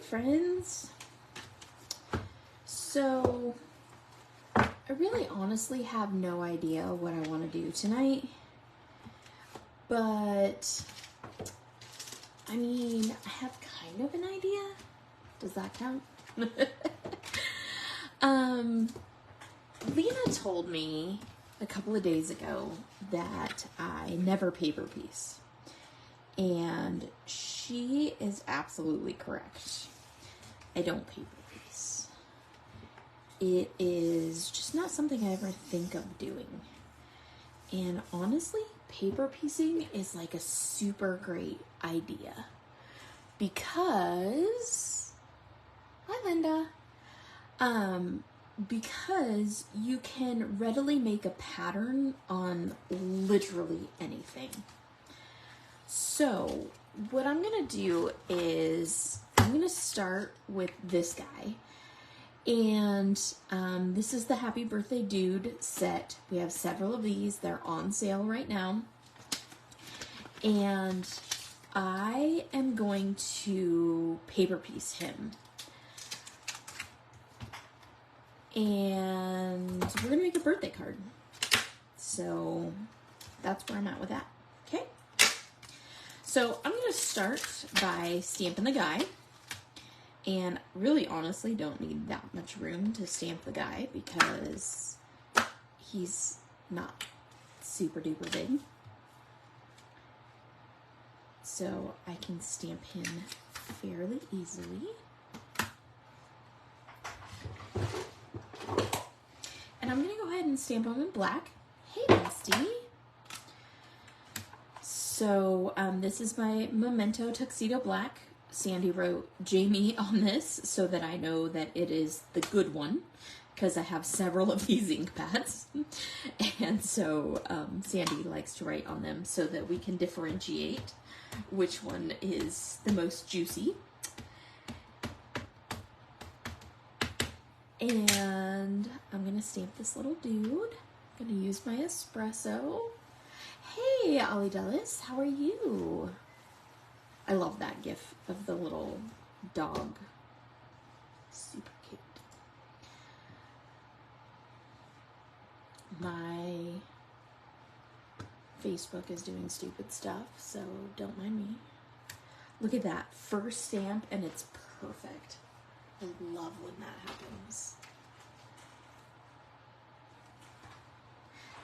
friends. So I really honestly have no idea what I want to do tonight, but I mean, I have kind of an idea. Does that count? Lena told me a couple of days ago that I never paper piece, and she is absolutely correct. I don't paper piece. It is just not something I ever think of doing. And honestly, paper piecing is like a super great idea because, hi Linda, because you can readily make a pattern on literally anything. So what I'm gonna do is I'm gonna start with this guy. And this is the Happy Birthday Dude set. We have several of these. They're on sale right now. And I am going to paper piece him. And we're going to make a birthday card. So that's where I'm at with that. Okay? So I'm going to start by stamping the guy. And really, honestly, don't need that much room to stamp the guy because he's not super duper big. So I can stamp him fairly easily. And I'm going to go ahead and stamp him in black. Hey, bestie. So this is my Memento Tuxedo Black. Sandy wrote Jammie on this so that I know that it is the good one because I have several of these ink pads. And so Sandy likes to write on them so that we can differentiate which one is the most juicy. And I'm going to stamp this little dude. I'm going to use my espresso. Hey, Ollie Dulles, how are you? I love that gif of the little dog. Super cute. My Facebook is doing stupid stuff, so don't mind me. Look at that. First stamp, and it's perfect. I love when that happens.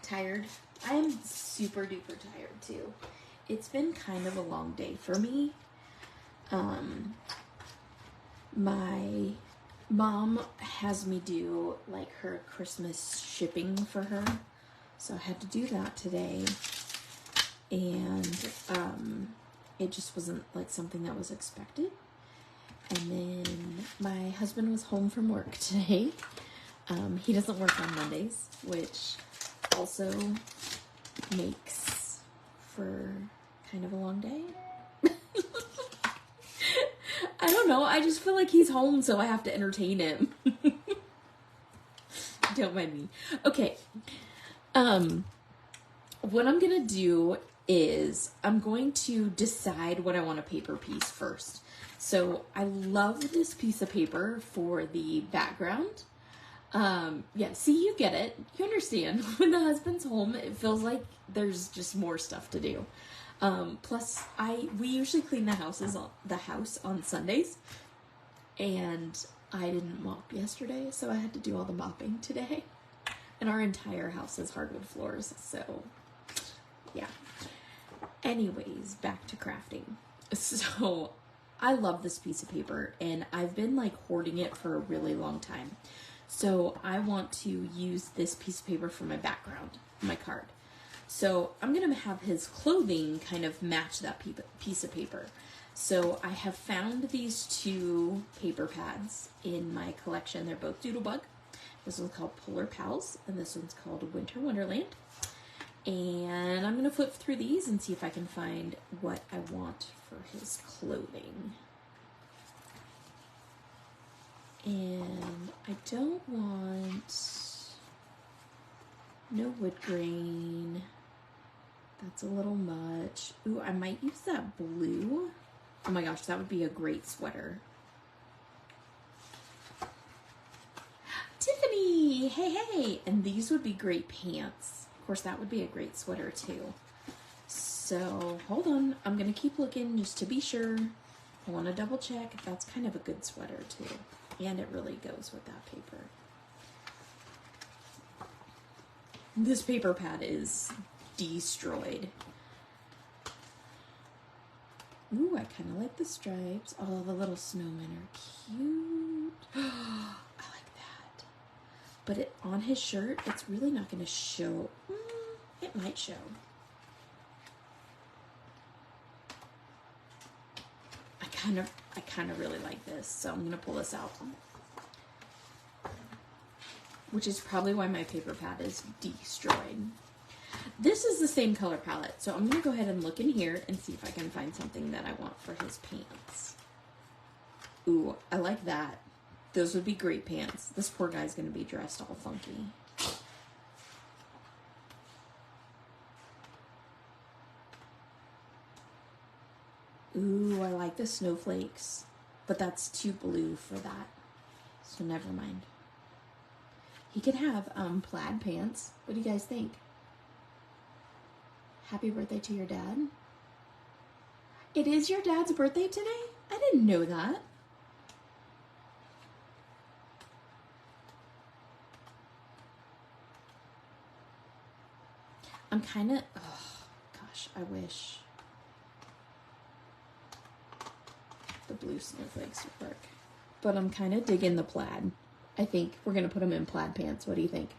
Tired? I am super duper tired too. It's been kind of a long day for me. My mom has me do like her Christmas shipping for her. So I had to do that today. And it just wasn't like something that was expected. And then my husband was home from work today. He doesn't work on Mondays, which also makes for kind of a long day. I don't know. I just feel like he's home, so I have to entertain him. Don't mind me. Okay. What I'm going to do is I'm going to decide what I want to paper piece first. So I love this piece of paper for the background. Yeah, see, you get it. You understand. When the husband's home, it feels like there's just more stuff to do. Plus, we usually clean the house on Sundays, and I didn't mop yesterday, so I had to do all the mopping today. And our entire house is hardwood floors, so yeah. Anyways, back to crafting. So I love this piece of paper, and I've been like hoarding it for a really long time. So I want to use this piece of paper for my background, my card. So I'm going to have his clothing kind of match that piece of paper. So I have found these two paper pads in my collection. They're both Doodlebug. This one's called Polar Pals, and this one's called Winter Wonderland. And I'm going to flip through these and see if I can find what I want for his clothing. And I don't want no wood grain. That's a little much. Ooh, I might use that blue. Oh my gosh, that would be a great sweater. Jammie, hey. And these would be great pants. Of course, that would be a great sweater too. So hold on, I'm gonna keep looking just to be sure. I want to double check if that's kind of a good sweater too. And it really goes with that paper. This paper pad is destroyed. Ooh, I kind of like the stripes. Oh, the little snowmen are cute. I like that. But on his shirt, it's really not going to show. It might show. I kind of really like this, so I'm going to pull this out. Which is probably why my paper pad is destroyed. This is the same color palette, so I'm going to go ahead and look in here and see if I can find something that I want for his pants. Ooh, I like that. Those would be great pants. This poor guy's going to be dressed all funky. Ooh, I like the snowflakes, but that's too blue for that, so never mind. He could have plaid pants. What do you guys think? Happy birthday to your dad. It is your dad's birthday today? I didn't know that. I'm kind of, oh gosh, I wish the blue snowflakes would work. But I'm kind of digging the plaid. I think we're going to put them in plaid pants. What do you think?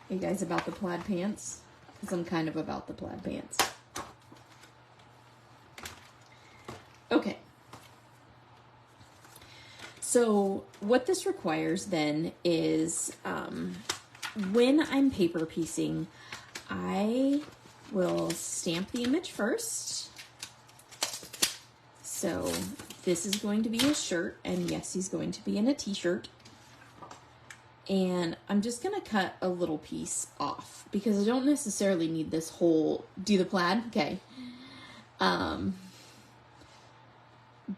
Are you guys about the plaid pants? Because I'm kind of about the plaid pants. Okay. So what this requires then is when I'm paper piecing, I will stamp the image first. So this is going to be a shirt, and yes, he's going to be in a t-shirt. And I'm just going to cut a little piece off because I don't necessarily need this whole, do the plaid? Okay.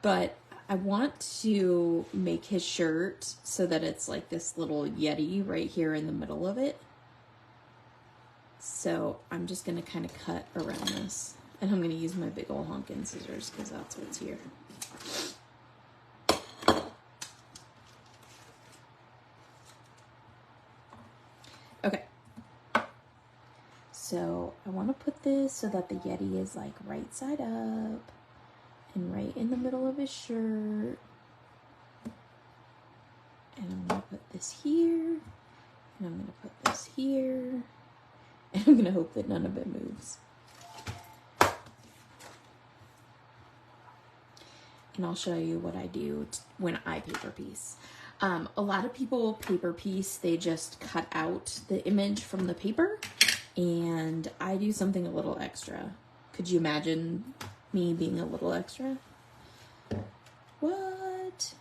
But I want to make his shirt so that it's like this little Yeti right here in the middle of it. So I'm just going to kind of cut around this. And I'm going to use my big old honkin' scissors because that's what's here. Okay. So I want to put this so that the Yeti is like right side up and right in the middle of his shirt. And I'm going to put this here. And I'm going to put this here. And I'm going to hope that none of it moves. And I'll show you what I do when I paper piece. A lot of people paper piece, they just cut out the image from the paper, and I do something a little extra. Could you imagine me being a little extra? What?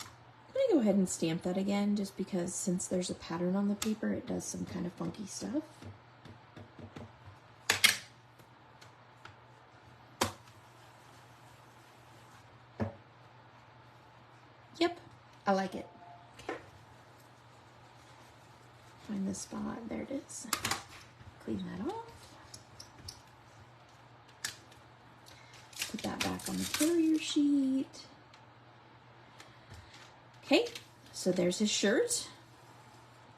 I'm gonna go ahead and stamp that again, just because since there's a pattern on the paper, it does some kind of funky stuff. Yep, I like it. Okay. Find the spot. There it is. Clean that off. Put that back on the carrier sheet. Okay, so there's his shirt.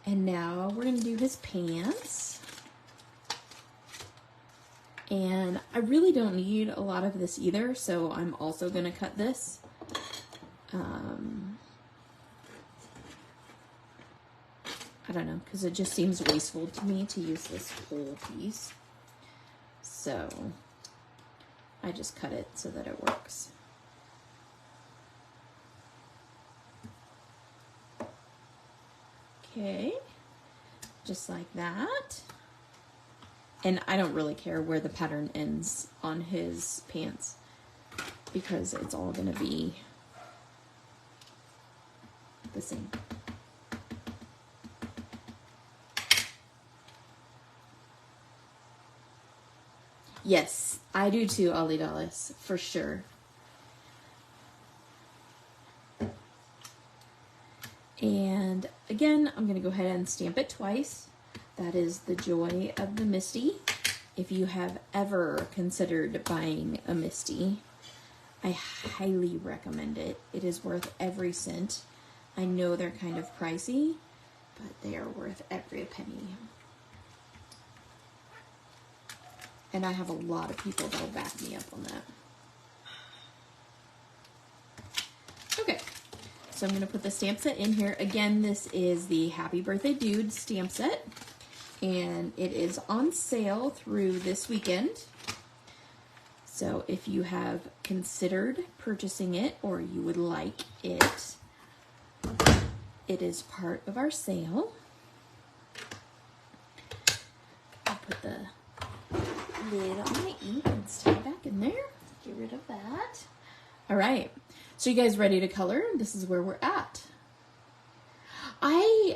And now we're going to do his pants. And I really don't need a lot of this either, so I'm also going to cut this. I don't know, because it just seems wasteful to me to use this whole piece. So I just cut it so that it works. Okay, just like that. And I don't really care where the pattern ends on his pants because it's all going to be the same. Yes, I do too, Ollie Dallas, for sure. And again, I'm going to go ahead and stamp it twice. That is the joy of the Misty. If you have ever considered buying a Misty, I highly recommend it. It is worth every cent. I know they're kind of pricey, but they are worth every penny. And I have a lot of people that will back me up on that. Okay, so I'm going to put the stamp set in here. Again, this is the Happy Birthday Dude stamp set, and it is on sale through this weekend. So if you have considered purchasing it or you would like it, it is part of our sale. I'll put the lid on my ink and stick it back in there. Get rid of that. All right. So you guys ready to color? This is where we're at. I'm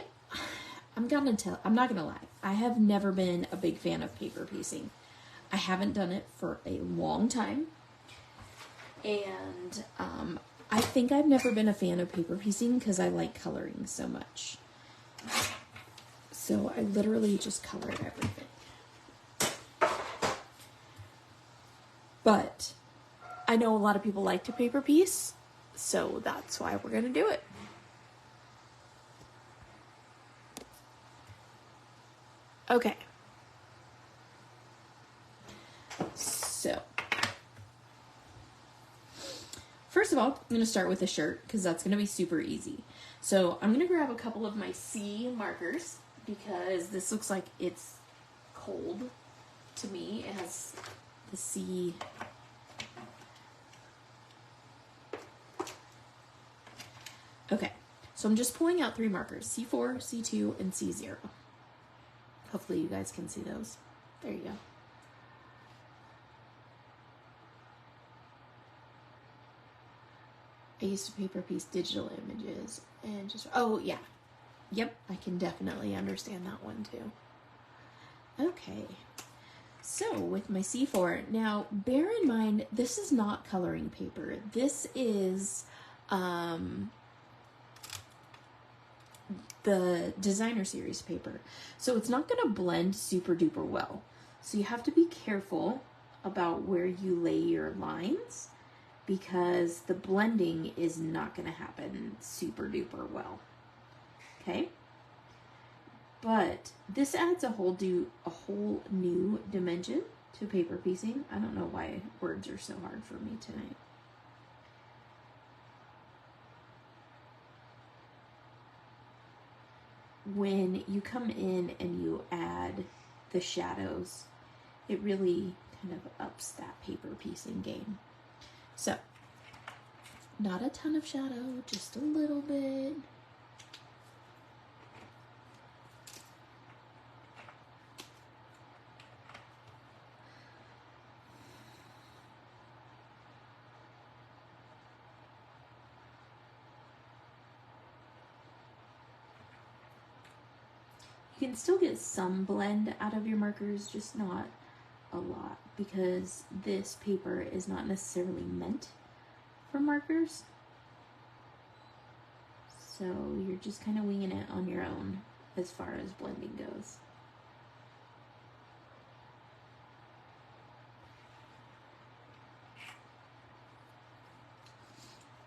not gonna lie. I have never been a big fan of paper piecing. I haven't done it for a long time. And I think I've never been a fan of paper piecing because I like coloring so much. So I literally just colored everything. But I know a lot of people like to paper piece, so that's why we're going to do it. Okay. So, first of all, I'm going to start with a shirt because that's going to be super easy. So I'm going to grab a couple of my C markers because this looks like it's cold to me. It has the C. Okay, so I'm just pulling out 3 markers, C4, C2, and C0. Hopefully you guys can see those. There you go. I used to paper piece digital images and just, oh yeah. Yep, I can definitely understand that one too. Okay, so with my C4, now bear in mind, this is not coloring paper. This is the designer series paper. So it's not gonna blend super duper well. So you have to be careful about where you lay your lines because the blending is not gonna happen super duper well. Okay? But this adds a whole new dimension to paper piecing. I don't know why words are so hard for me tonight. When you come in and you add the shadows, it really kind of ups that paper piecing game. So, not a ton of shadow, just a little bit. You can still get some blend out of your markers, just not a lot, because this paper is not necessarily meant for markers. So you're just kind of winging it on your own as far as blending goes.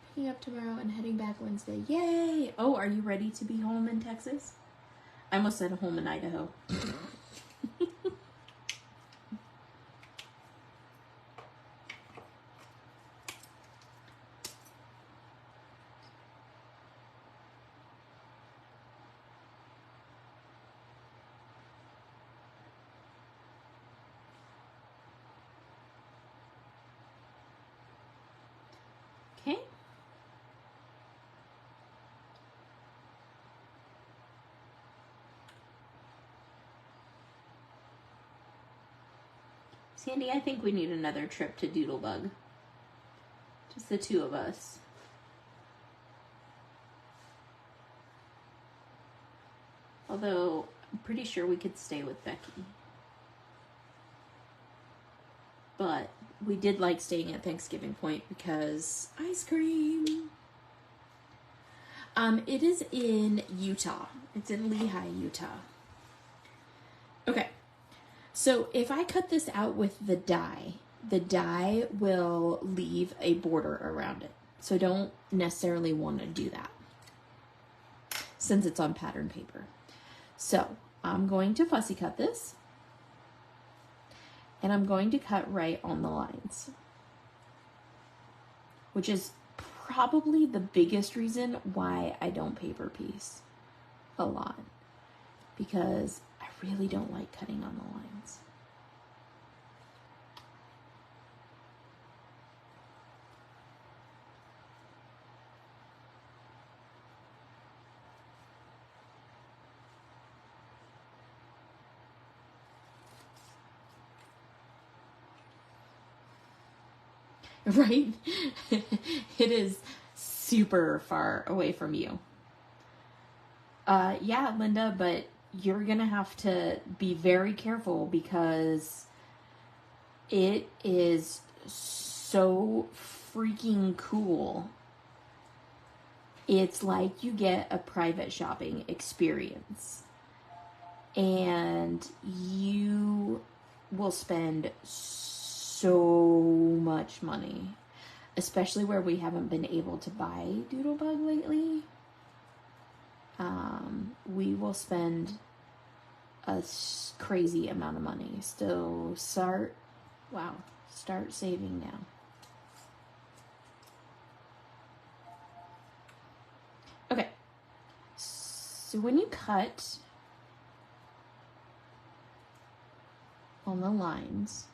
Picking up tomorrow and heading back Wednesday. Yay! Oh, are you ready to be home in Texas? I almost said home in Idaho. Okay. Sandy, I think we need another trip to Doodlebug. Just the two of us. Although, I'm pretty sure we could stay with Becky. But we did like staying at Thanksgiving Point because ice cream. It is in Utah. It's in Lehi, Utah. Okay. So if I cut this out with the die will leave a border around it. So I don't necessarily want to do that since it's on pattern paper. So I'm going to fussy cut this, and I'm going to cut right on the lines, which is probably the biggest reason why I don't paper piece a lot, because I really don't like cutting on the lines. Right? It is super far away from you. Yeah, Linda, but you're gonna have to be very careful because it is so freaking cool. It's like you get a private shopping experience, and you will spend so much money, especially where we haven't been able to buy Doodlebug lately. We will spend a crazy amount of money. So start saving now. Okay, so when you cut on the lines,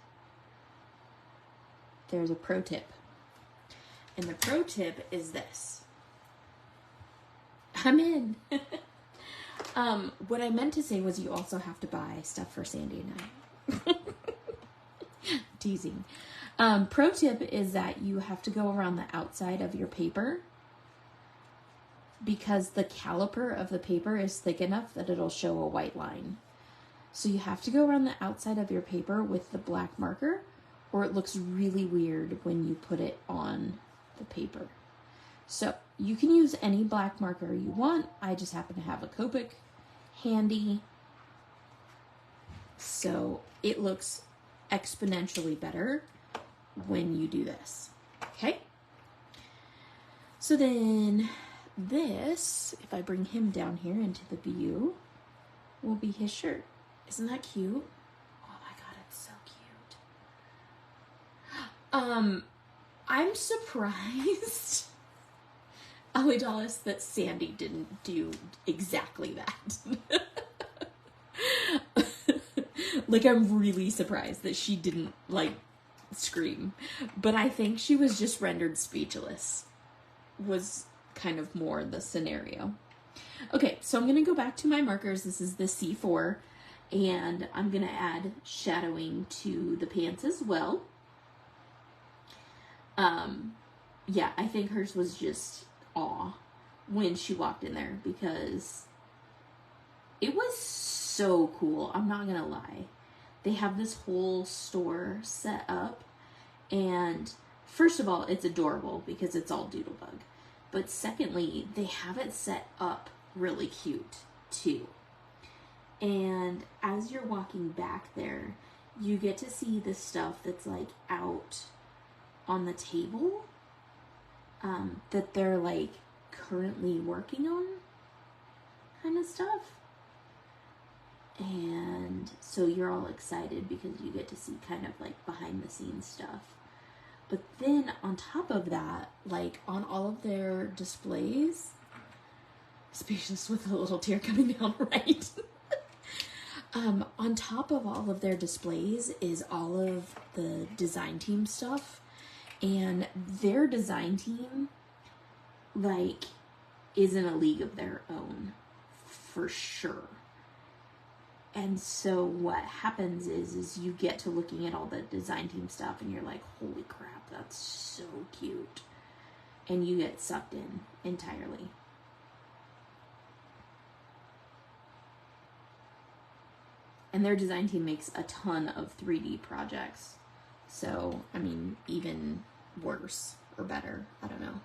there's a pro tip. And the pro tip is this. I'm in. What I meant to say was you also have to buy stuff for Sandy and I. Teasing. Pro tip is that you have to go around the outside of your paper because the caliper of the paper is thick enough that it'll show a white line. So you have to go around the outside of your paper with the black marker, or it looks really weird when you put it on the paper. So you can use any black marker you want. I just happen to have a Copic handy. So it looks exponentially better when you do this. Okay? So then this, if I bring him down here into the view, will be his shirt. Isn't that cute? Oh my God, it's so cute. I'm surprised, Ollie Dallas, that Sandy didn't do exactly that. Like, I'm really surprised that she didn't, like, scream. But I think she was just rendered speechless, was kind of more the scenario. Okay, so I'm going to go back to my markers. This is the C4, and I'm going to add shadowing to the pants as well. Yeah, I think hers was just awe when she walked in there because it was so cool. I'm not gonna lie. They have this whole store set up, and first of all, it's adorable because it's all Doodlebug. But secondly, they have it set up really cute too. And as you're walking back there, you get to see the stuff that's like out on the table that they're like currently working on, kind of stuff. And so you're all excited because you get to see kind of like behind the scenes stuff. But then on top of that, like on all of their displays, speechless with a little tear coming down, right? On top of all of their displays is all of the design team stuff. And their design team, like, is in a league of their own, for sure. And so what happens is you get to looking at all the design team stuff and you're like, holy crap, that's so cute. And you get sucked in entirely. And their design team makes a ton of 3D projects. So, I mean, even worse or better, I don't know.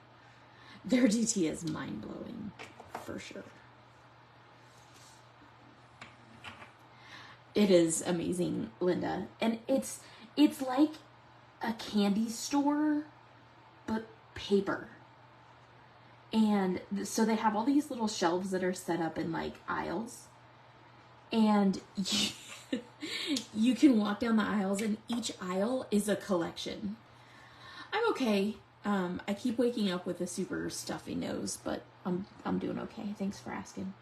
Their DT is mind-blowing, for sure. It is amazing, Linda. And it's like a candy store, but paper. And so they have all these little shelves that are set up in like aisles. And you can walk down the aisles, and each aisle is a collection. I'm okay. I keep waking up with a super stuffy nose, but I'm doing okay. Thanks for asking.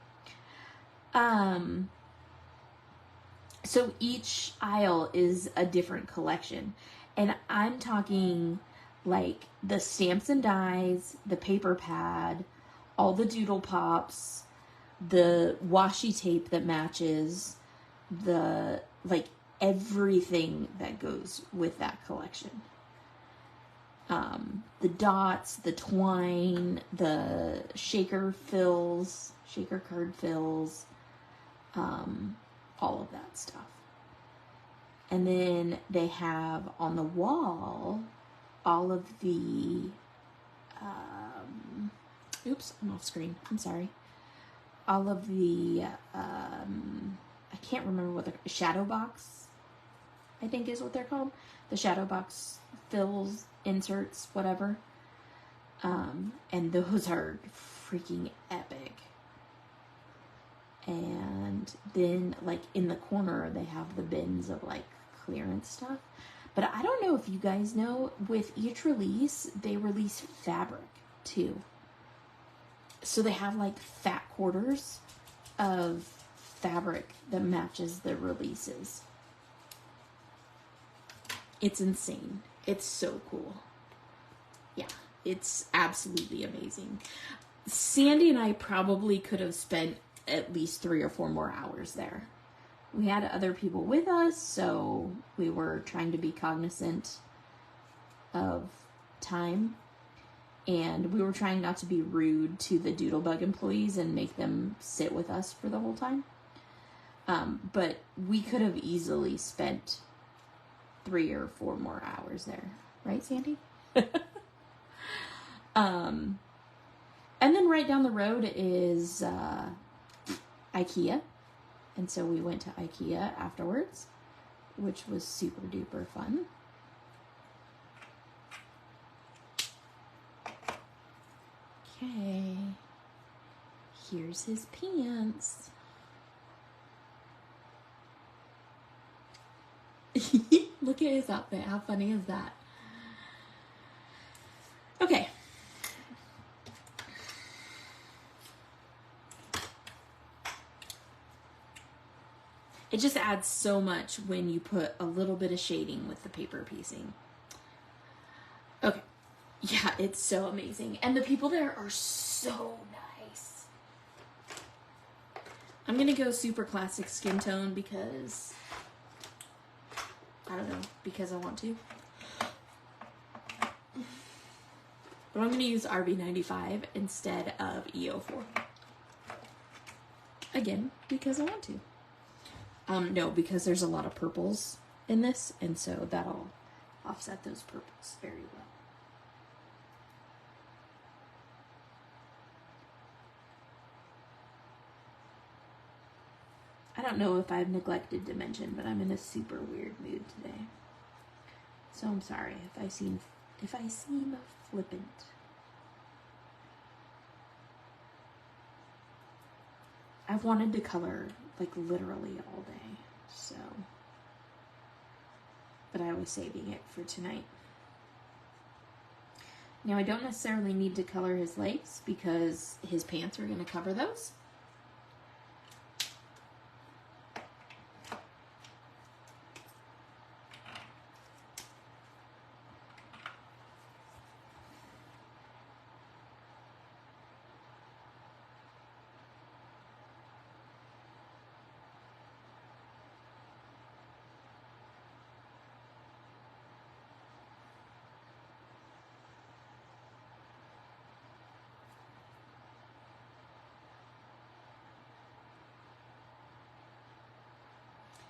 So each aisle is a different collection, and I'm talking like the stamps and dies, the paper pad, all the doodle pops, the washi tape that matches, the like everything that goes with that collection. The dots, the twine, the shaker card fills, all of that stuff. And then they have on the wall all of the, oops, I'm off screen. I'm sorry. All of the, I can't remember what the shadow box, I think is what they're called. The shadow box fills, inserts, whatever. And those are freaking epic. And then like in the corner, they have the bins of like clearance stuff. But I don't know if you guys know, with each release, they release fabric too. So they have like fat quarters of fabric that matches the releases. It's insane. It's so cool. Yeah, it's absolutely amazing. Sandy and I probably could have spent at least 3 or 4 more hours there. We had other people with us, so we were trying to be cognizant of time. And we were trying not to be rude to the Doodlebug employees and make them sit with us for the whole time. But we could have easily spent 3 or 4 more hours there. Right, Sandy? And then right down the road is IKEA. And so we went to IKEA afterwards, which was super duper fun. Okay. Here's his pants. Look at his outfit. How funny is that? Okay. It just adds so much when you put a little bit of shading with the paper piecing. Okay. Yeah, it's so amazing. And the people there are so nice. I'm going to go super classic skin tone because, I don't know, because I want to. But I'm going to use RB95 instead of EO4. Again, because I want to. No, because there's a lot of purples in this, and so that'll offset those purples very well. I don't know if I've neglected to mention, but I'm in a super weird mood today. So I'm sorry if I seem flippant. I've wanted to color like literally all day, so, but I was saving it for tonight. Now I don't necessarily need to color his legs because his pants are going to cover those.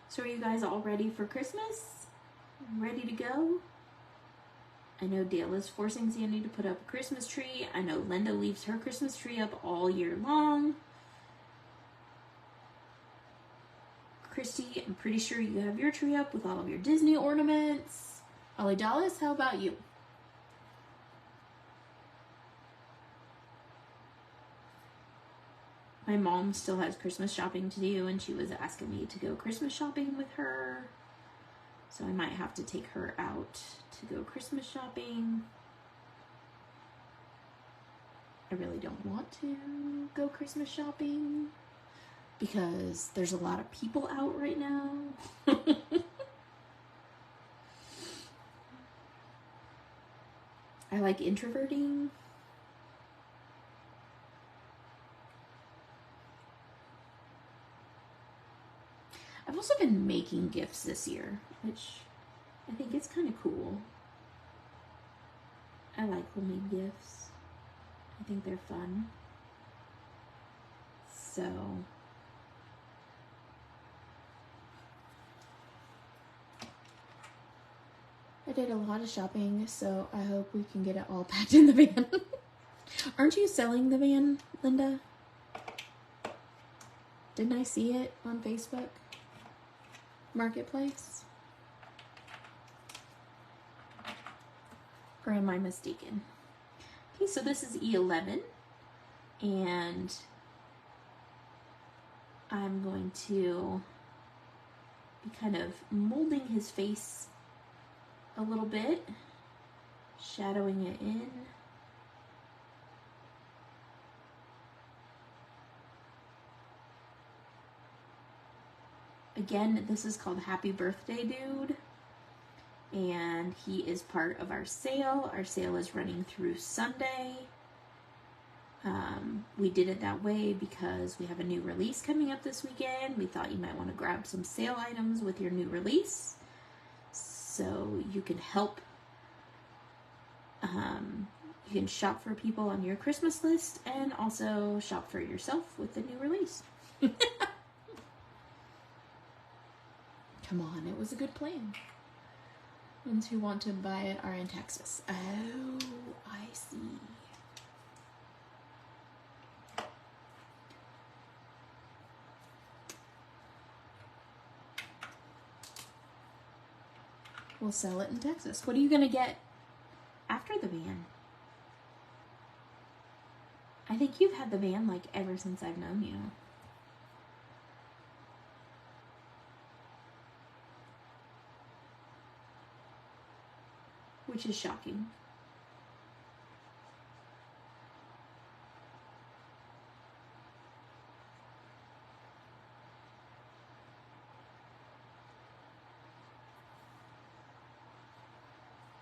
So are you guys all ready for Christmas? Ready to go? I know Dale is forcing Sandy to put up a Christmas tree. I know Linda leaves her Christmas tree up all year long. Christy, I'm pretty sure you have your tree up with all of your Disney ornaments. Ollie Dallas, how about you? My mom still has Christmas shopping to do, and she was asking me to go Christmas shopping with her. So I might have to take her out to go Christmas shopping. I really don't want to go Christmas shopping because there's a lot of people out right now. I like introverting. I've also been making gifts this year, which I think is kind of cool. I like homemade gifts. I think they're fun. So I did a lot of shopping, so I hope we can get it all packed in the van. Aren't you selling the van, Linda? Didn't I see it on Facebook Marketplace? Or am I mistaken? Okay, so this is E11, and I'm going to be kind of molding his face a little bit, shadowing it in. Again, this is called Happy Birthday Dude, and he is part of our sale. Our sale is running through Sunday. We did it that way because we have a new release coming up this weekend. We thought you might want to grab some sale items with your new release so you can help. You can shop for people on your Christmas list and also shop for yourself with the new release. Come on, it was a good plan. Ones who want to buy it are in Texas. Oh, I see. We'll sell it in Texas. What are you going to get after the van? I think you've had the van like ever since I've known you. Which is shocking.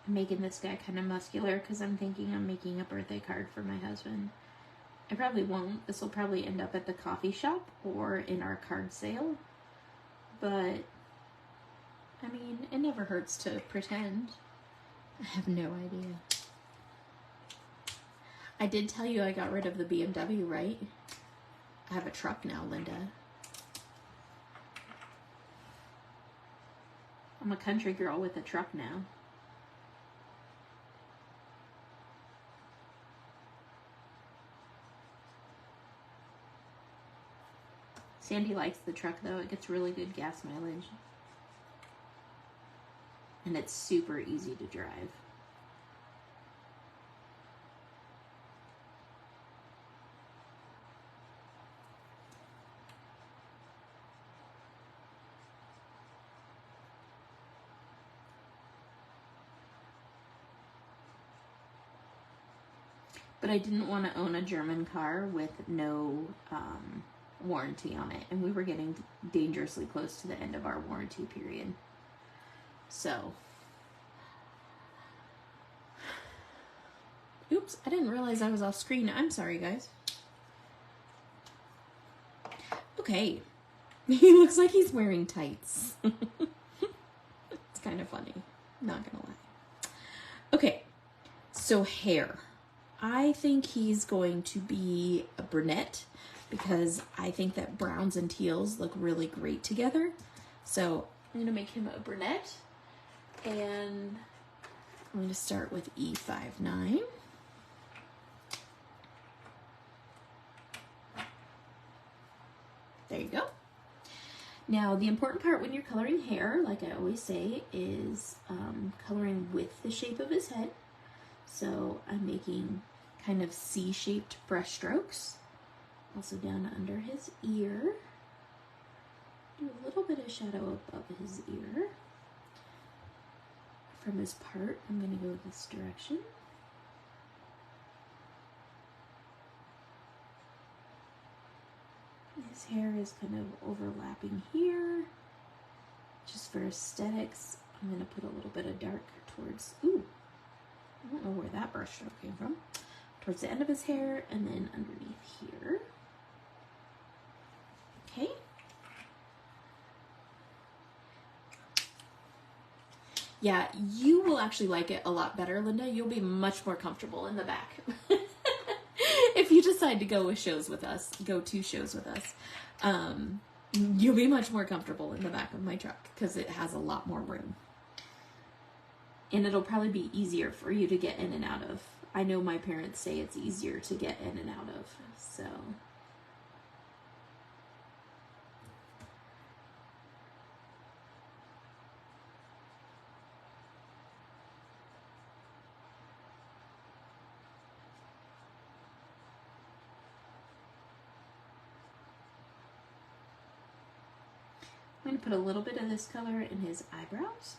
I'm making this guy kind of muscular because I'm thinking I'm making a birthday card for my husband. I probably won't. This will probably end up at the coffee shop or in our card sale. But, I mean, it never hurts to pretend. I have no idea. I did tell you I got rid of the BMW, right? I have a truck now, Linda. I'm a country girl with a truck now. Sandy likes the truck though. It gets really good gas mileage. And it's super easy to drive. But I didn't want to own a German car with no warranty on it. And we were getting dangerously close to the end of our warranty period. So, oops, I didn't realize I was off screen. I'm sorry, guys. Okay, he looks like he's wearing tights. It's kind of funny, not gonna lie. Okay, so hair. I think he's going to be a brunette because I think that browns and teals look really great together. So I'm gonna make him a brunette. And I'm going to start with E59. There you go. Now, the important part when you're coloring hair, like I always say, is coloring with the shape of his head. So I'm making kind of C-shaped brush strokes. Also down under his ear. Do a little bit of shadow above his ear. From his part, I'm going to go this direction. His hair is kind of overlapping here. Just for aesthetics, I'm going to put a little bit of dark towards, ooh, I don't know where that brush stroke came from. Towards the end of his hair and then underneath here. Okay. Yeah, you will actually like it a lot better, Linda. You'll be much more comfortable in the back. If you decide to go with shows with us, go to shows with us, you'll be much more comfortable in the back of my truck because it has a lot more room. And it'll probably be easier for you to get in and out of. I know my parents say it's easier to get in and out of, so. I'm going to put a little bit of this color in his eyebrows.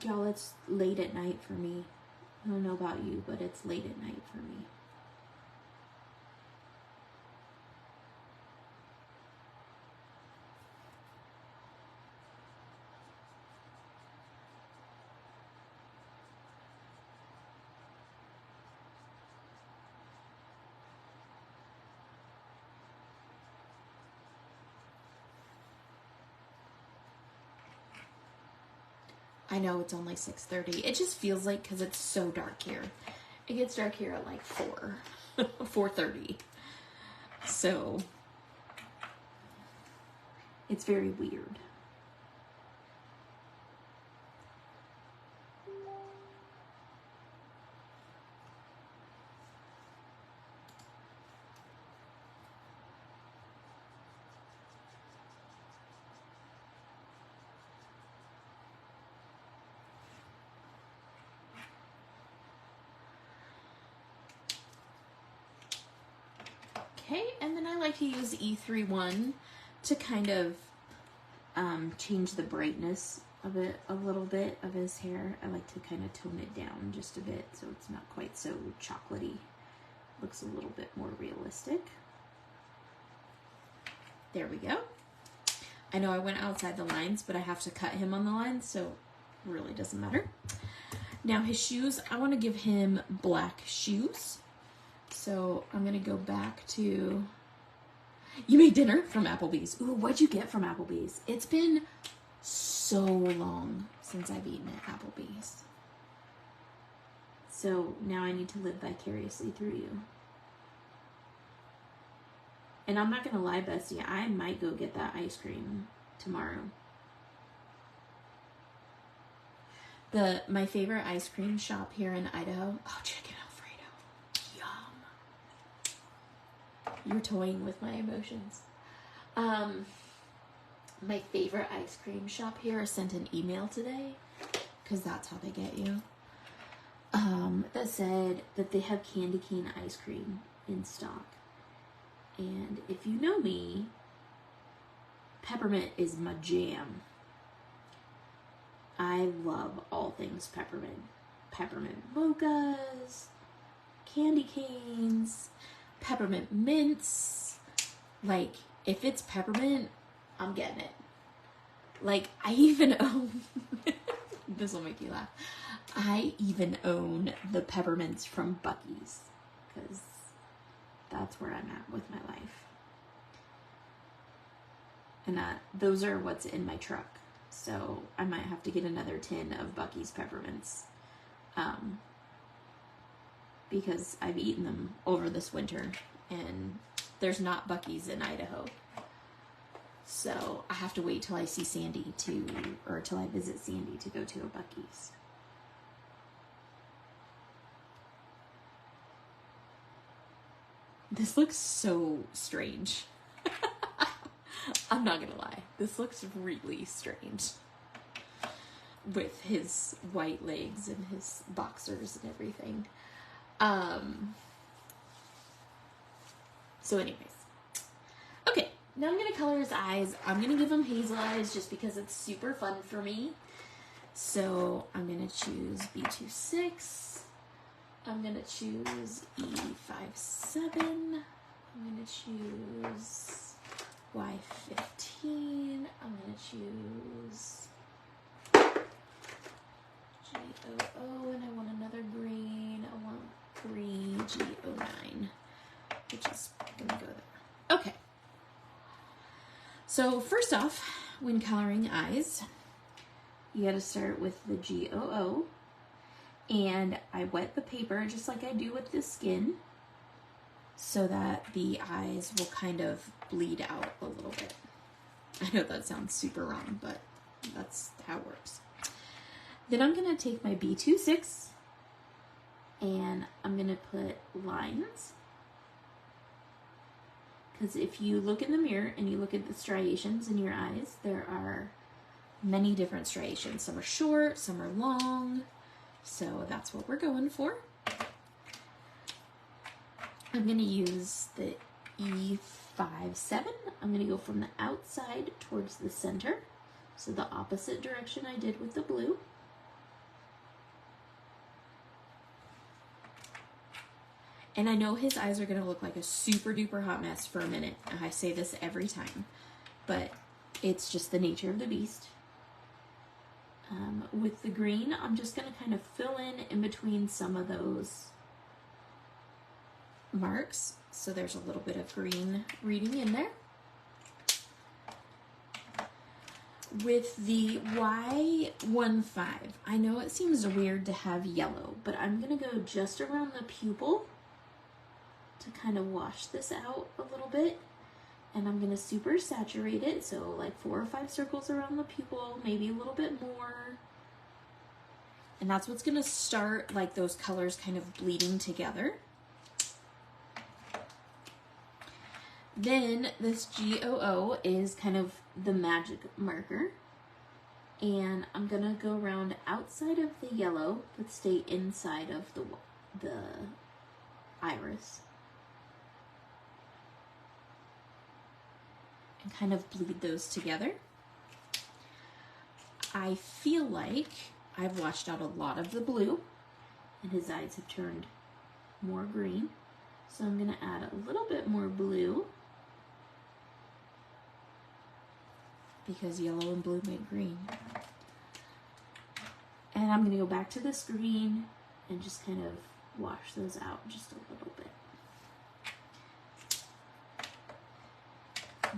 Y'all, it's late at night for me. I don't know about you, but it's late at night for me. I know it's only 6:30. It just feels like, because it's so dark here. It gets dark here at like 4:30. So it's very weird. Okay, and then I like to use E31 to kind of change the brightness of it a little bit of his hair. I like to kind of tone it down just a bit so it's not quite so chocolatey. Looks a little bit more realistic. There we go. I know I went outside the lines, but I have to cut him on the lines, so it really doesn't matter. Now his shoes, I want to give him black shoes. So I'm going to go back to, you made dinner from Applebee's. Ooh, what'd you get from Applebee's? It's been so long since I've eaten at Applebee's. So now I need to live vicariously through you. And I'm not going to lie, Bestie, I might go get that ice cream tomorrow. My favorite ice cream shop here in Idaho, oh, chicken Alfredo, yum. You're toying with my emotions. My favorite ice cream shop here sent an email today, because that's how they get you, that said that they have candy cane ice cream in stock. And if you know me, peppermint is my jam. I love all things peppermint. Peppermint mochas, candy canes, peppermint mints. Like, if it's peppermint, I'm getting it. Like, I even own, this will make you laugh, I even own the peppermints from Buc-ee's, because that's where I'm at with my life. And those are what's in my truck. So I might have to get another tin of Bucky's peppermints, because I've eaten them over this winter, and there's not Bucky's in Idaho. So I have to wait till I see Sandy or till I visit Sandy to go to a Bucky's. This looks so strange. I'm not gonna lie. This looks really strange. With his white legs and his boxers and everything. So anyways. Okay, now I'm gonna color his eyes. I'm gonna give him hazel eyes just because it's super fun for me. So I'm gonna choose B26. I'm gonna choose E57. I'm gonna choose Y15. I'm gonna choose G00, and I want another green. I want green G09, which is gonna go there. Okay. So first off, when coloring eyes, you gotta start with the G00. And I wet the paper just like I do with the skin so that the eyes will kind of bleed out a little bit. I know that sounds super wrong, but that's how it works. Then I'm going to take my B26 and I'm going to put lines. Because if you look in the mirror and you look at the striations in your eyes, there are many different striations. Some are short, some are long. So that's what we're going for. I'm going to use the E57. I'm going to go from the outside towards the center. So the opposite direction I did with the blue. And I know his eyes are going to look like a super duper hot mess for a minute. I say this every time, but it's just the nature of the beast. With the green, I'm just going to kind of fill in between some of those marks. So there's a little bit of green reading in there. With the Y15, I know it seems weird to have yellow, but I'm going to go just around the pupil to kind of wash this out a little bit. And I'm going to super saturate it, so like 4 or 5 circles around the pupil, maybe a little bit more. And that's what's going to start like those colors kind of bleeding together. Then this G00 is kind of the magic marker. And I'm going to go around outside of the yellow, but stay inside of the iris. And kind of bleed those together. I feel like I've washed out a lot of the blue and his eyes have turned more green. So I'm going to add a little bit more blue because yellow and blue make green. And I'm going to go back to this green and just kind of wash those out just a little bit.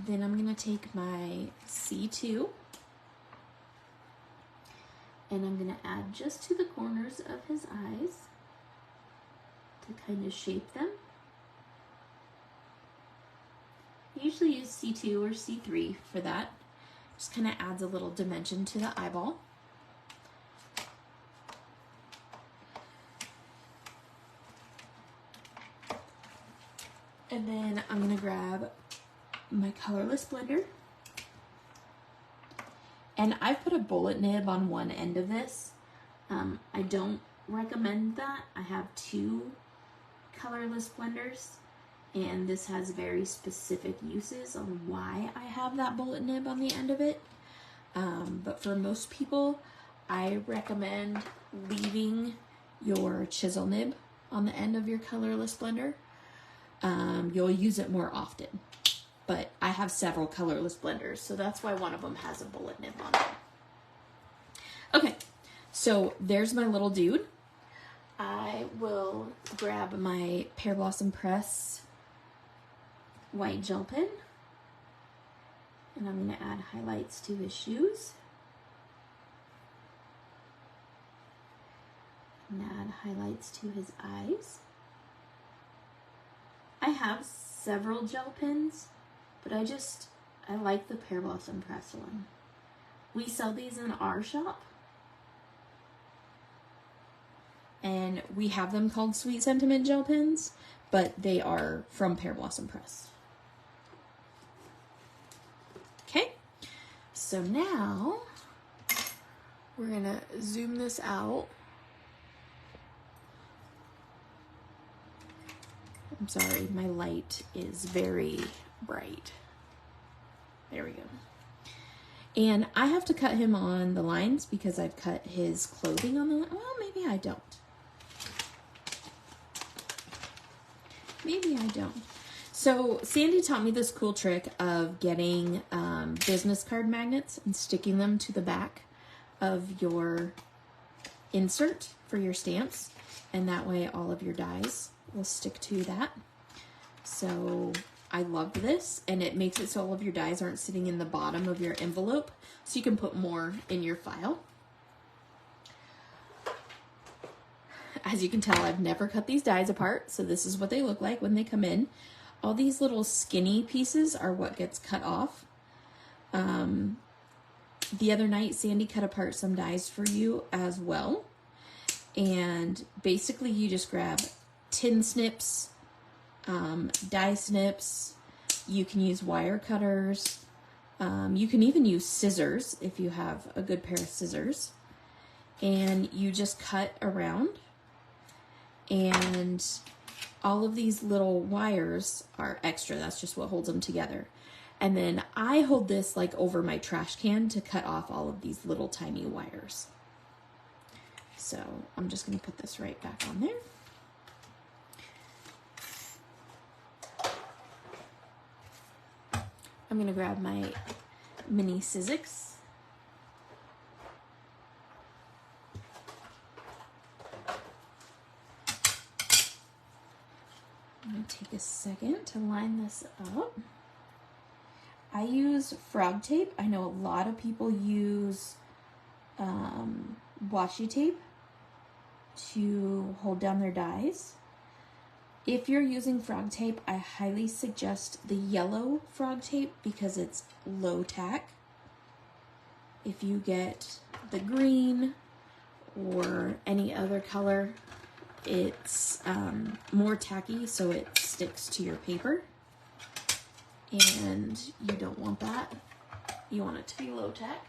Then I'm going to take my C2 and I'm going to add just to the corners of his eyes to kind of shape them. I usually use C2 or C3 for that. Just kind of adds a little dimension to the eyeball. And then I'm going to grab my colorless blender. And I've put a bullet nib on one end of this. I don't recommend that. I have 2 colorless blenders, and this has very specific uses on why I have that bullet nib on the end of it. But for most people, I recommend leaving your chisel nib on the end of your colorless blender. You'll use it more often. But I have several colorless blenders, so that's why one of them has a bullet nib on it. Okay, so there's my little dude. I will grab my Pear Blossom Press white gel pen, and I'm going to add highlights to his shoes. And add highlights to his eyes. I have several gel pens, but I like the Pear Blossom Press one. We sell these in our shop. And we have them called Sweet Sentiment gel pens, but they are from Pear Blossom Press. Okay, so now we're gonna zoom this out. I'm sorry, my light is very bright. There we go. And I have to cut him on the lines because I've cut his clothing on the line. Well, maybe I don't. Maybe I don't. So Sandy taught me this cool trick of getting business card magnets and sticking them to the back of your insert for your stamps. And that way all of your dies will stick to that. So I love this, and it makes it so all of your dies aren't sitting in the bottom of your envelope, so you can put more in your file. As you can tell, I've never cut these dies apart, so this is what they look like when they come in. All these little skinny pieces are what gets cut off. The other night, Sandy cut apart some dies for you as well. And basically you just grab tin snips, die snips. You can use wire cutters. You can even use scissors if you have a good pair of scissors. And you just cut around. And all of these little wires are extra. That's just what holds them together. And then I hold this like over my trash can to cut off all of these little tiny wires. So I'm just going to put this right back on there. I'm going to grab my mini Sizzix. I'm going to take a second to line this up. I use frog tape. I know a lot of people use washi tape to hold down their dies. If you're using frog tape, I highly suggest the yellow frog tape because it's low tack. If you get the green or any other color, it's more tacky, so it sticks to your paper. And you don't want that. You want it to be low tack.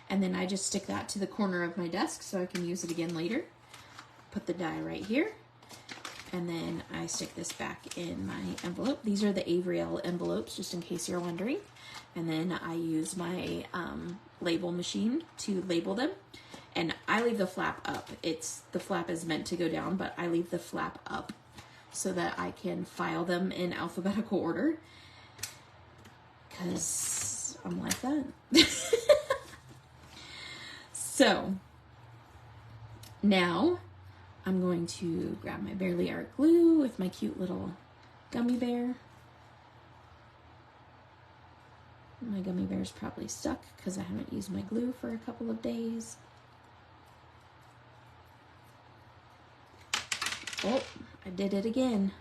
And then I just stick that to the corner of my desk so I can use it again later. Put the die right here. And then I stick this back in my envelope. These are the Avriel envelopes, just in case you're wondering. And then I use my label machine to label them. And I leave the flap up. The flap is meant to go down, but I leave the flap up so that I can file them in alphabetical order. Because I'm like that. So, now I'm going to grab my Barely Art glue with my cute little gummy bear. My gummy bear's probably stuck because I haven't used my glue for a couple of days. Oh, I did it again.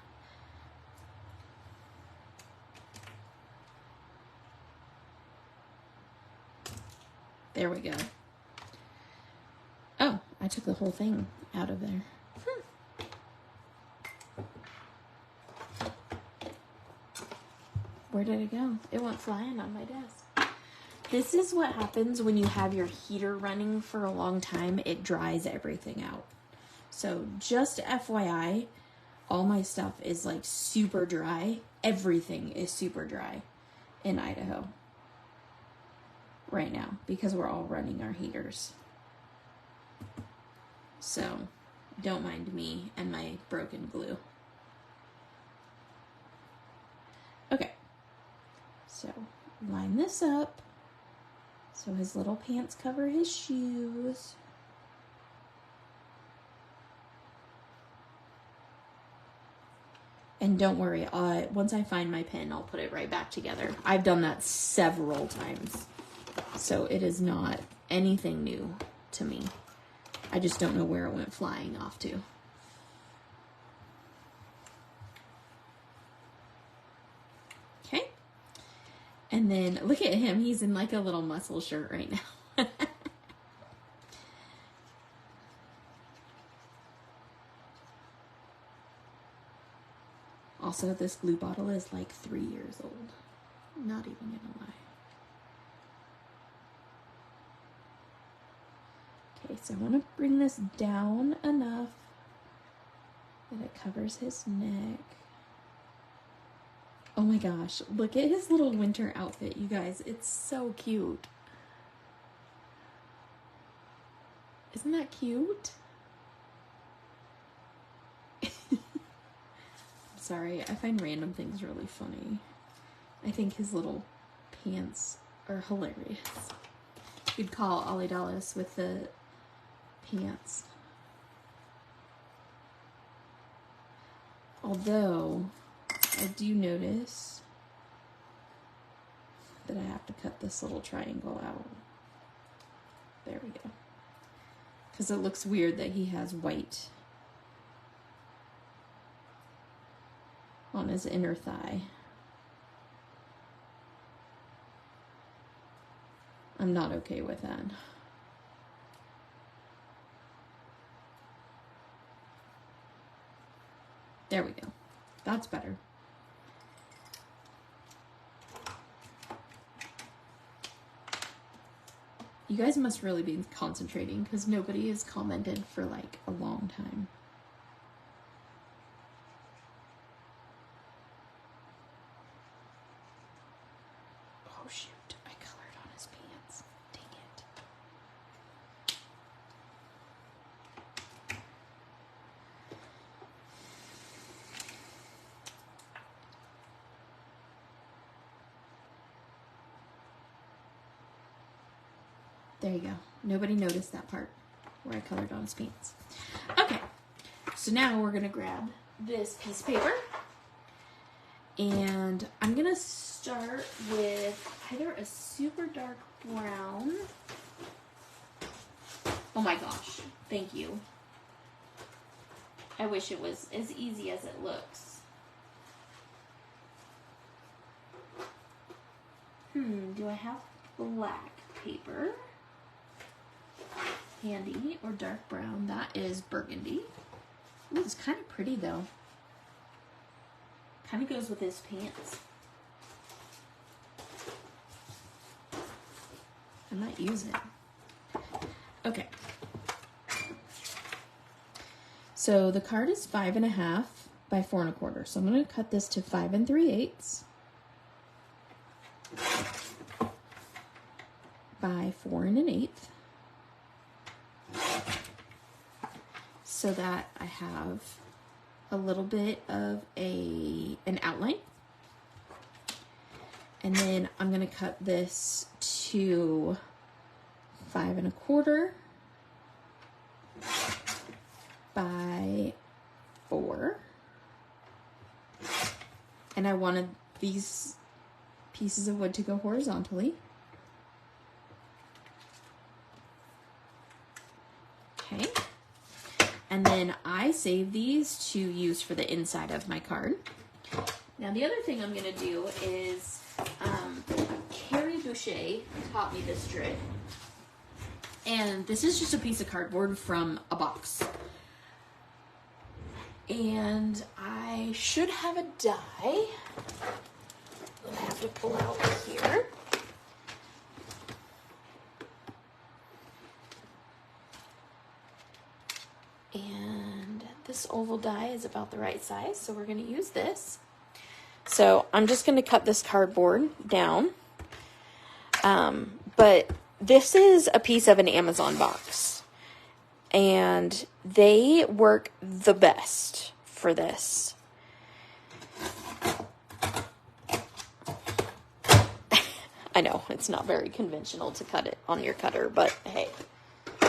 There we go. Oh, I took the whole thing out of there. Where did it go? It went flying on my desk. This is what happens when you have your heater running for a long time. It dries everything out. So just FYI, all my stuff is like super dry. Everything is super dry in Idaho right now because we're all running our heaters. So don't mind me and my broken glue. Okay, so line this up so his little pants cover his shoes. And don't worry, once I find my pen, I'll put it right back together. I've done that several times, so it is not anything new to me. I just don't know where it went flying off to. Okay. And then look at him. He's in like a little muscle shirt right now. Also, this glue bottle is like 3 years old. Not even gonna lie. Okay, so I want to bring this down enough that it covers his neck. Oh my gosh, look at his little winter outfit, you guys. It's so cute. Isn't that cute? Sorry, I find random things really funny. I think his little pants are hilarious. You'd call Ollie Dallas with the pants. Although, I do notice that I have to cut this little triangle out. There we go. Because it looks weird that he has white on his inner thigh. I'm not okay with that. There we go. That's better. You guys must really be concentrating because nobody has commented for like a long time. Oh shoot, I colored on his pants. Dang it. There you go. Nobody noticed that part where I colored on his pants. Okay, so now we're gonna grab this piece of paper. And I'm gonna start with either a super dark brown. Oh my gosh, thank you. I wish it was as easy as it looks. Do I have black paper handy or dark brown? That is burgundy. Ooh, it's kind of pretty though. Kind of goes with his pants. I might use it. Okay. So the card is 5.5 by 4 1/4. So I'm going to cut this to 5 3/8 by 4 1/8. So that I have a little bit of an outline. And then I'm going to cut this to 5 1/4 by 4. And I wanted these pieces of wood to go horizontally. Okay. And then I save these to use for the inside of my card. Now the other thing I'm going to do is, Carrie Boucher taught me this trick. And this is just a piece of cardboard from a box. And I should have a die that I have to pull out here. And this oval die is about the right size, so we're going to use this. So I'm just going to cut this cardboard down. But this is a piece of an Amazon box. And they work the best for this. I know, it's not very conventional to cut it on your cutter, but hey,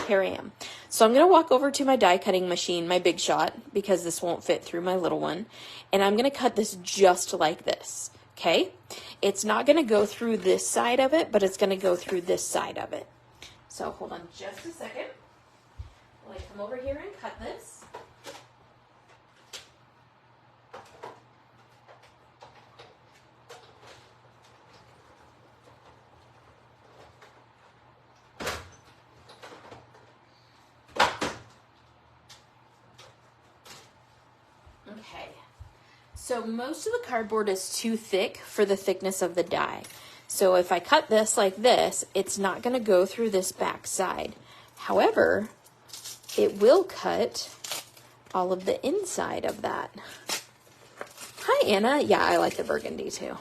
here I am. So I'm going to walk over to my die cutting machine, my Big Shot, because this won't fit through my little one. And I'm going to cut this just like this, okay? It's not going to go through this side of it, but it's going to go through this side of it. So hold on just a second. I'll come over here and cut this. Okay, so most of the cardboard is too thick for the thickness of the die. So if I cut this like this, it's not going to go through this back side. However, it will cut all of the inside of that. Hi, Anna. Yeah, I like the burgundy too.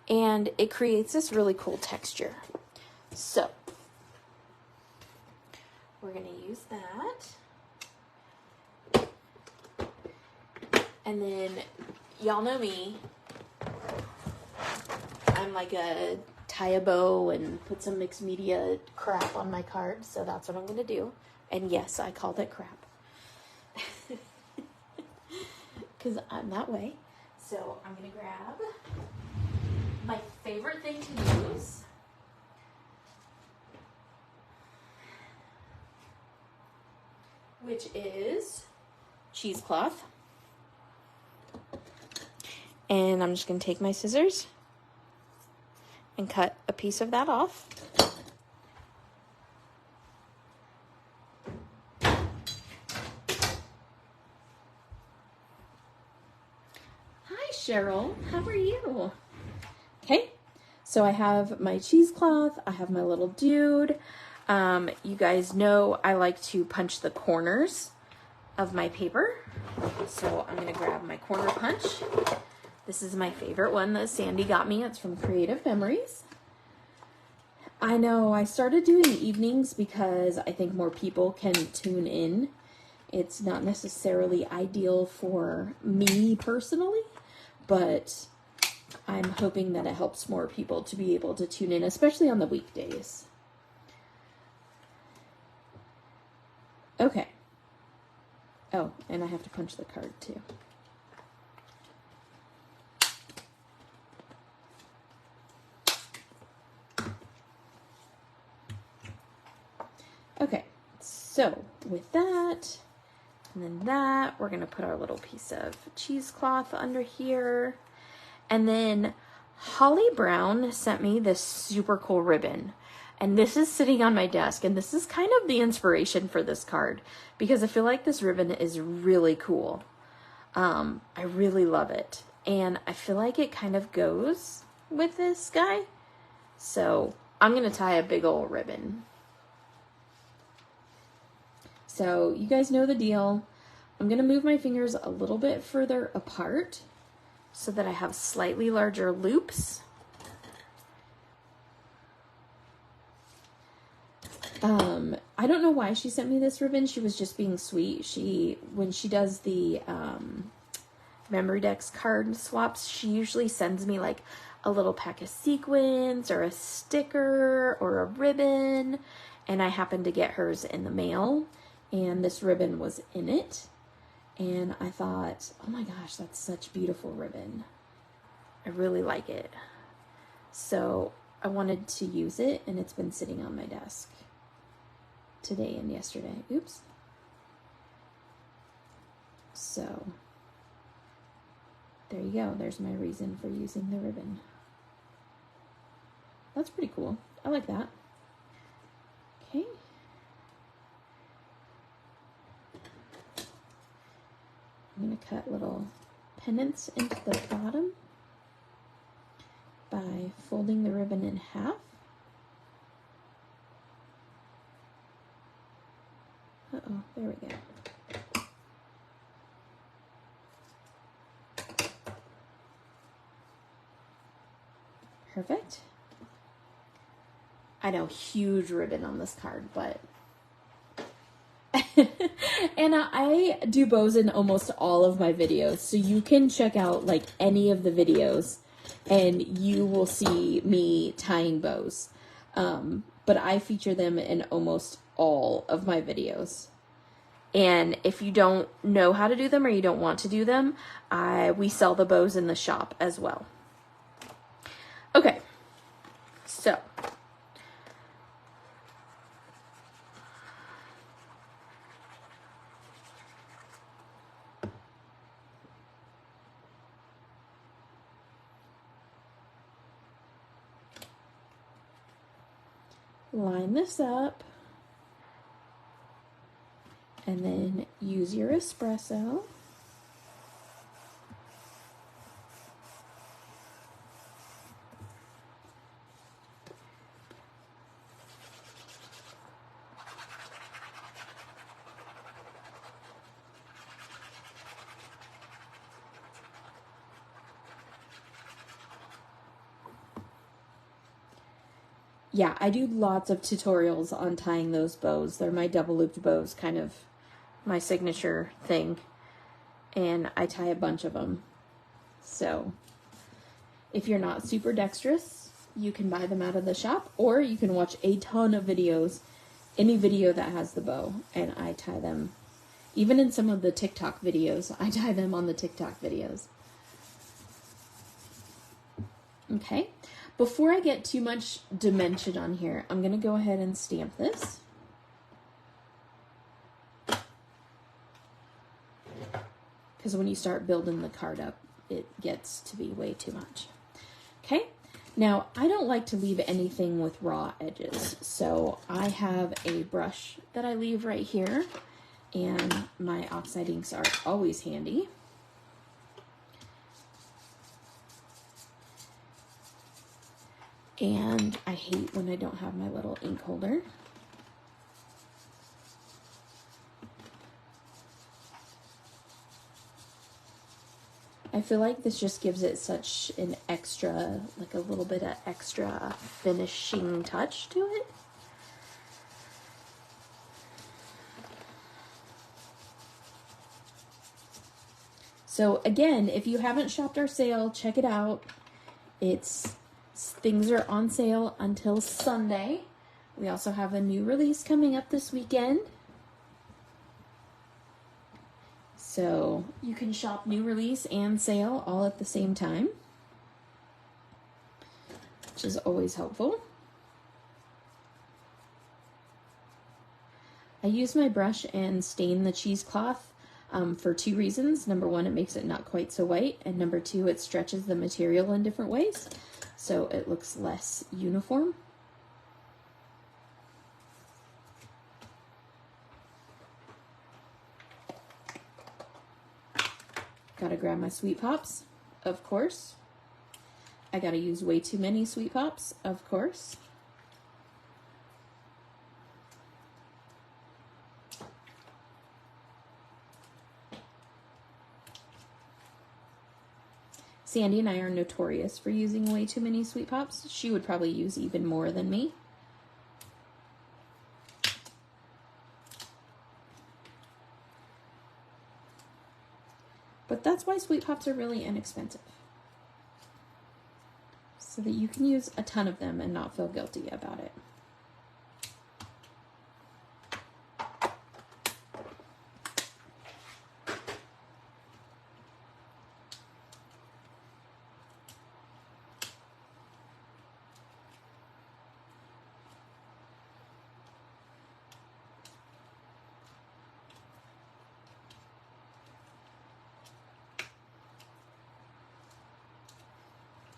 And it creates this really cool texture. So we're going to use that. And then, y'all know me, I'm like a tie a bow and put some mixed media crap on my card, so that's what I'm going to do. And yes, I called it crap. Because I'm that way. So I'm going to grab my favorite thing to use. Which is cheesecloth. And I'm just going to take my scissors and cut a piece of that off. Hi, Cheryl. How are you? Okay, so I have my cheesecloth. I have my little dude. You guys know I like to punch the corners of my paper. So I'm going to grab my corner punch. This is my favorite one that Sandy got me. It's from Creative Memories. I know I started doing the evenings because I think more people can tune in. It's not necessarily ideal for me personally, but I'm hoping that it helps more people to be able to tune in, especially on the weekdays. Okay. Oh, and I have to punch the card too. Okay, so with that, and then that, we're going to put our little piece of cheesecloth under here. And then Holly Brown sent me this super cool ribbon. And this is sitting on my desk. And this is kind of the inspiration for this card, because I feel like this ribbon is really cool. I really love it. And I feel like it kind of goes with this guy. So I'm going to tie a big old ribbon. So you guys know the deal. I'm going to move my fingers a little bit further apart so that I have slightly larger loops. I don't know why she sent me this ribbon. She was just being sweet. When she does the Memory Decks card swaps, she usually sends me like a little pack of sequins or a sticker or a ribbon. And I happened to get hers in the mail. And this ribbon was in it. And I thought, oh my gosh, that's such beautiful ribbon. I really like it. So I wanted to use it, and it's been sitting on my desk today and yesterday. Oops. So there you go. There's my reason for using the ribbon. That's pretty cool. I like that. Okay. I'm going to cut little pennants into the bottom by folding the ribbon in half. Uh-oh, there we go. Perfect. I know, huge ribbon on this card, but and I do bows in almost all of my videos, so you can check out like any of the videos and you will see me tying bows. but I feature them in almost all of my videos. And if you don't know how to do them or you don't want to do them, we sell the bows in the shop as well. Okay, so line this up and then use your espresso. Yeah, I do lots of tutorials on tying those bows. They're my double looped bows, kind of my signature thing. And I tie a bunch of them. So if you're not super dexterous, you can buy them out of the shop, or you can watch a ton of videos, any video that has the bow, and I tie them. Even in some of the TikTok videos, I tie them on the TikTok videos. Okay. Before I get too much dimension on here, I'm going to go ahead and stamp this. Because when you start building the card up, it gets to be way too much. Okay, now I don't like to leave anything with raw edges, so I have a brush that I leave right here, and my oxide inks are always handy. And I hate when I don't have my little ink holder. I feel like this just gives it such an extra, like a little bit of extra finishing touch to it. So again, if you haven't shopped our sale, check it out. Things are on sale until Sunday. We also have a new release coming up this weekend. So you can shop new release and sale all at the same time, which is always helpful. I use my brush and stain the cheesecloth for two reasons. Number one, it makes it not quite so white, and number two, it stretches the material in different ways, so it looks less uniform. Gotta grab my Sweet Pops, of course. I gotta use way too many Sweet Pops, of course. Sandy and I are notorious for using way too many Sweet Pops. She would probably use even more than me. But that's why Sweet Pops are really inexpensive. So that you can use a ton of them and not feel guilty about it.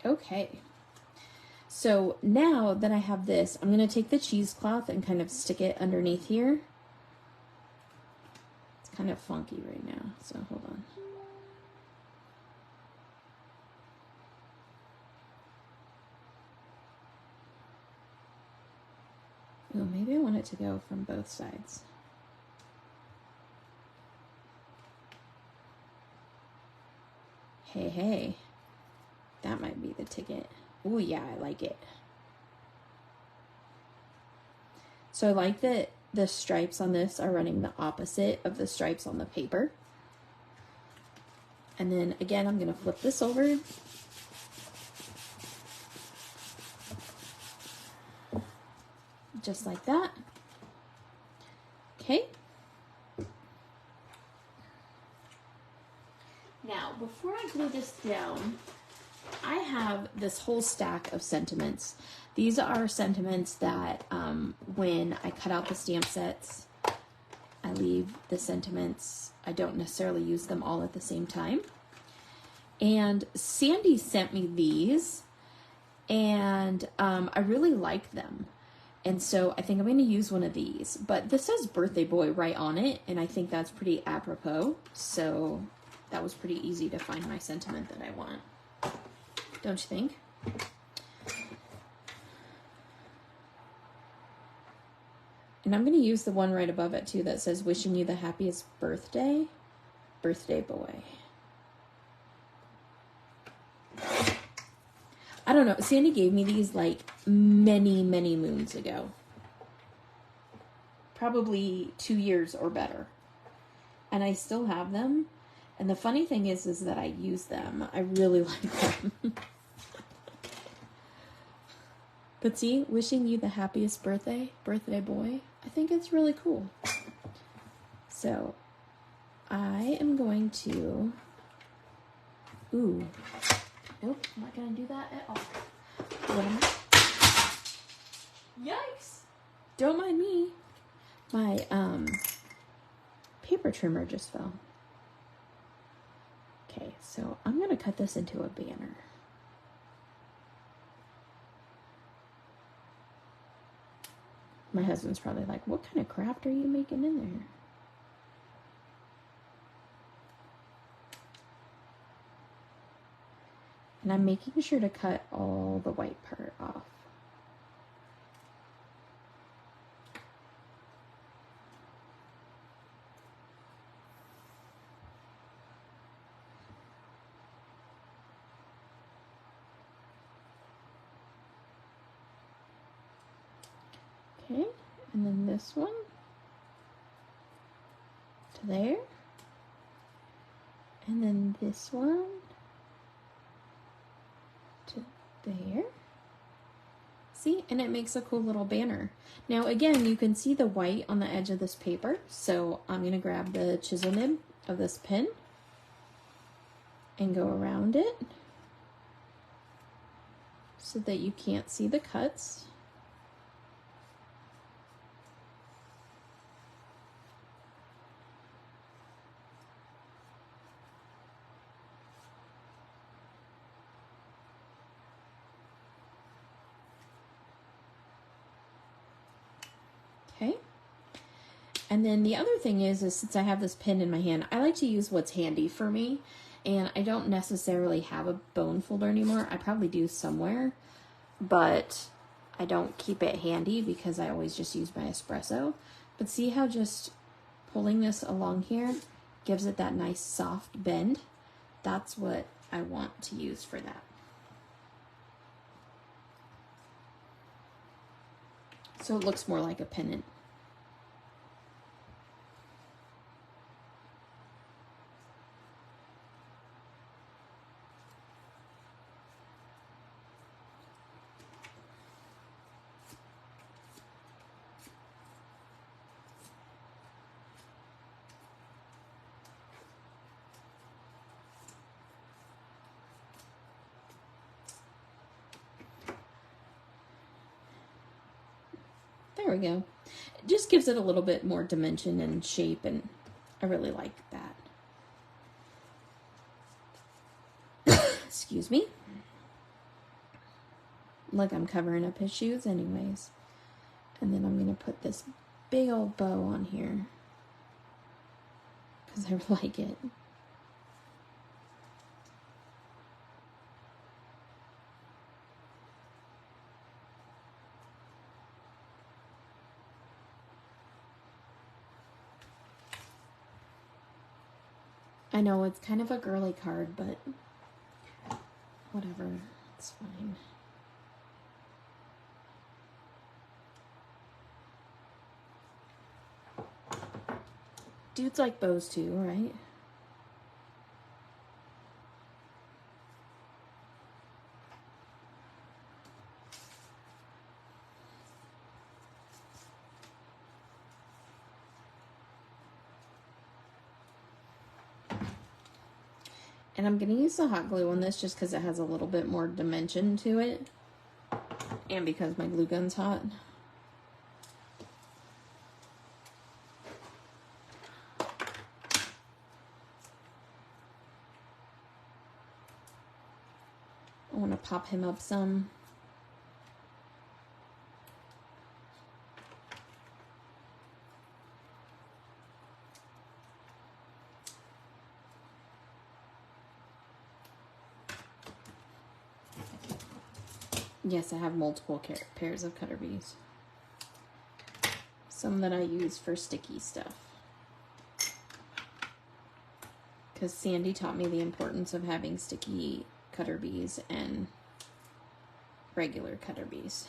Okay, so now that I have this, I'm going to take the cheesecloth and kind of stick it underneath here. It's kind of funky right now, so hold on. Oh, maybe I want it to go from both sides. Hey, hey. That might be the ticket. Oh yeah, I like it. So I like that the stripes on this are running the opposite of the stripes on the paper. And then again, I'm going to flip this over. just like that. Okay. Now, before I glue this down, I have this whole stack of sentiments. These are sentiments that when I cut out the stamp sets, I leave the sentiments. I don't necessarily use them all at the same time. And Sandy sent me these, and I really like them. And so I think I'm going to use one of these. But this says Birthday Boy right on it, and I think that's pretty apropos. So that was pretty easy to find my sentiment that I want. Don't you think? And I'm going to use the one right above it too that says wishing you the happiest birthday. Birthday Boy. I don't know. Sandy gave me these like many, many moons ago. Probably 2 years or better. And I still have them. And the funny thing is that I use them. I really like them. But see, wishing you the happiest birthday, Birthday Boy. I think it's really cool. So I am going to, ooh, nope, I'm not going to do that at all. What am I? Yikes! Don't mind me. My paper trimmer just fell. Okay, so I'm going to cut this into a banner. My husband's probably like, what kind of craft are you making in there? And I'm making sure to cut all the white part off. Okay, and then this one to there, and then this one to there. See, and it makes a cool little banner. Now again, you can see the white on the edge of this paper, so I'm going to grab the chisel nib of this pen and go around it so that you can't see the cuts. Okay, and then the other thing is since I have this pen in my hand, I like to use what's handy for me, and I don't necessarily have a bone folder anymore. I probably do somewhere, but I don't keep it handy because I always just use my espresso. But see how just pulling this along here gives it that nice soft bend? That's what I want to use for that. So it looks more like a pennant. There we go. It just gives it a little bit more dimension and shape, and I really like that. Excuse me. Like I'm covering up his shoes anyways. And then I'm going to put this big old bow on here because I like it. I know it's kind of a girly card, but whatever, it's fine. Dudes like bows too, right? And I'm going to use the hot glue on this just because it has a little bit more dimension to it. And because my glue gun's hot. I want to pop him up some. Yes, I have multiple pairs of cutter bees. Some that I use for sticky stuff. Because Sandy taught me the importance of having sticky cutter bees and regular cutter bees.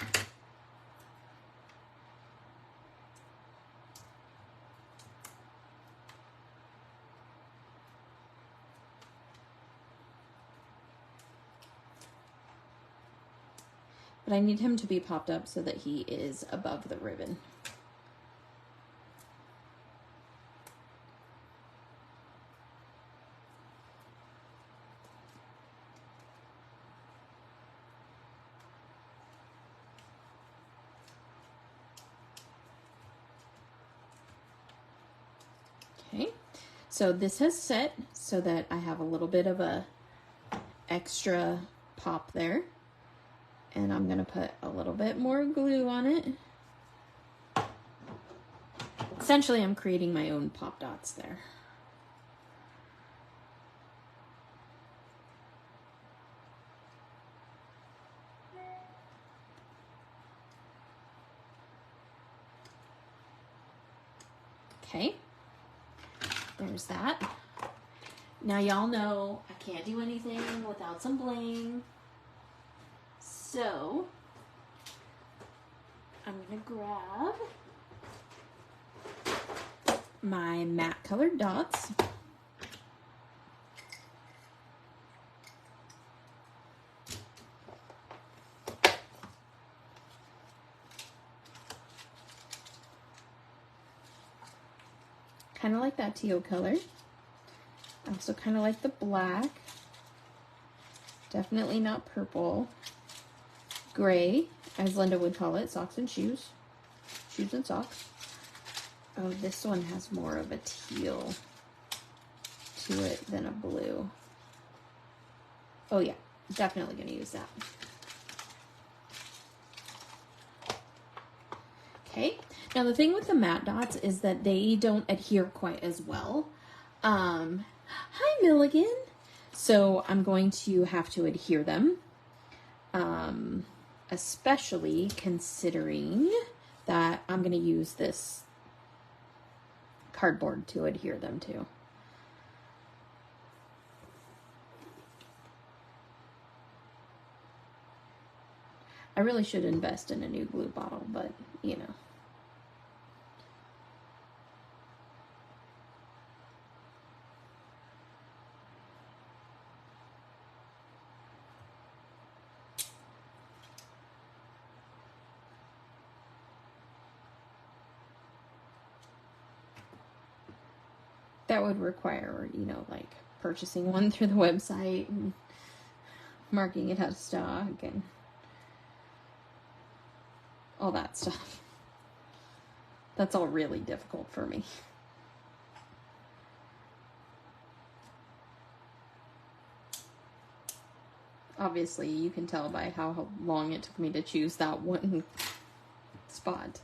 But I need him to be popped up so that he is above the ribbon. Okay, so this has set so that I have a little bit of a extra pop there. And I'm going to put a little bit more glue on it. Essentially, I'm creating my own pop dots there. Okay, there's that. Now y'all know I can't do anything without some bling. So, I'm going to grab my matte colored dots. Kind of like that teal color. I also kind of like the black. Definitely not purple. Gray, as Linda would call it, socks and shoes. Shoes and socks. Oh, this one has more of a teal to it than a blue. Oh yeah, definitely going to use that. Okay, now the thing with the matte dots is that they don't adhere quite as well. Hi Milligan. So I'm going to have to adhere them. Especially considering that I'm going to use this cardboard to adhere them to. I really should invest in a new glue bottle, but you know. That would require, you know, like purchasing one through the website and marking it out of stock and all that stuff. That's all really difficult for me. Obviously, you can tell by how long it took me to choose that one spot.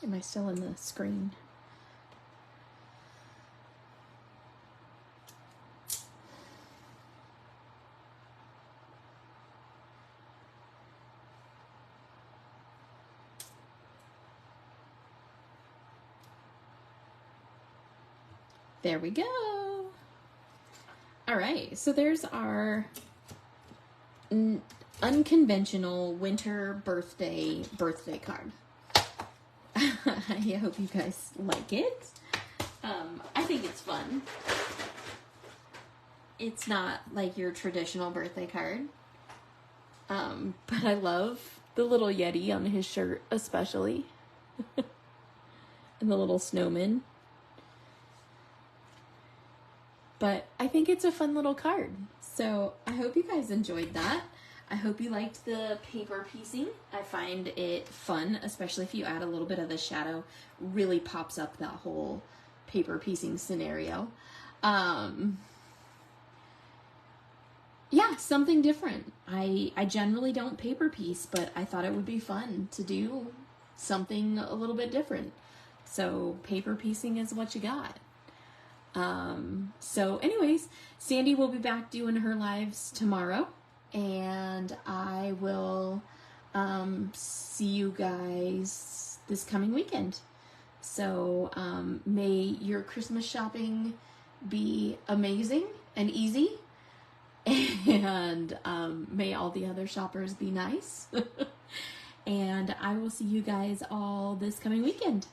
Am I still in the screen? There we go. All right, so there's our unconventional winter birthday card. I hope you guys like it. I think it's fun. It's not like your traditional birthday card. But I love the little Yeti on his shirt, especially. And the little snowman. But I think it's a fun little card. So I hope you guys enjoyed that. I hope you liked the paper piecing. I find it fun, especially if you add a little bit of the shadow. Really pops up that whole paper piecing scenario. Yeah, something different. I generally don't paper piece, but I thought it would be fun to do something a little bit different. So paper piecing is what you got. So anyways, Sandy will be back doing her lives tomorrow, and I will see you guys this coming weekend. So may your Christmas shopping be amazing and easy, and may all the other shoppers be nice. And I will see you guys all this coming weekend.